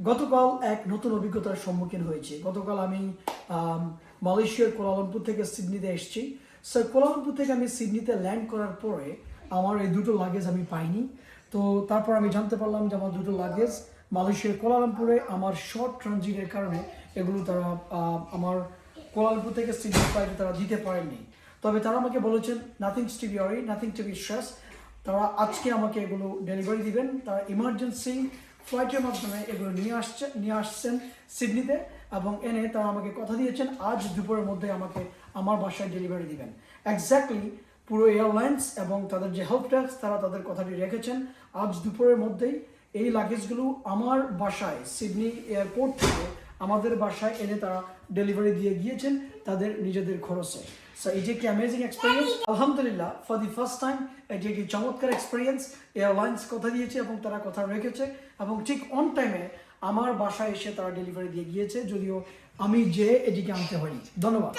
গতকাল এক নতুন অভিজ্ঞতার সম্মুখীন হয়েছি। গতকাল আমি মালয়েশিয়ার কুয়ালালামপুর থেকে সিডনিতে এসেছি। স্যার, কুয়ালালামপুর থেকে আমি সিডনিতে ল্যান্ড করার পরে আমার এই দুটো লাগেজ আমি পাইনি। তো তারপর আমি জানতে পারলাম যে আমার দুটো লাগেজ মালয়েশিয়ার কুয়ালালামপুরে আমার শর্ট ট্রানজিটের কারণে এগুলো তারা আমার কুয়ালালামপুর থেকে সিডনি ফ্লাইটে তারা দিতে পারেননি। তবে তারা আমাকে বলেছেন nothing to be worry, nothing to be stress. তারা আজকে আমাকে এগুলো ডেলিভারি দিবেন। তারা ইমার্জেন্সি ফ্লাইটের মাধ্যমে এগুলো নিয়ে আসছেন সিডনিতে, এবং এনে তারা আমাকে কথা দিয়েছেন আজ দুপুরের মধ্যে আমাকে আমার বাসায় ডেলিভারি দিবেন। এক্স্যাক্টলি পুরো এয়ারলাইন্স এবং তাদের যে হেল্প ডেস্ক তারা তাদের কথাটি রেখেছেন। আজ দুপুরের মধ্যেই এই লাগেজগুলো আমার বাসায় সিডনি এয়ারপোর্ট থেকে আমাদের বাসায় এনে তারা ডেলিভারি দিয়ে গিয়েছেন তাদের নিজেদের খরচে। সো এটি একটি অ্যামেজিং এক্সপিরিয়েন্স। আলহামদুলিল্লাহ, ফর দি ফার্স্ট টাইম এটি একটি চমৎকার এক্সপিরিয়েন্স। এয়ারলাইন্স কথা দিয়েছে এবং তারা কথা রেখেছে, এবং ঠিক অন টাইমে আমার বাসায় এসে তারা ডেলিভারি দিয়ে গিয়েছে, যদিও আমি যে এটিকে আনতে হয়নি। ধন্যবাদ।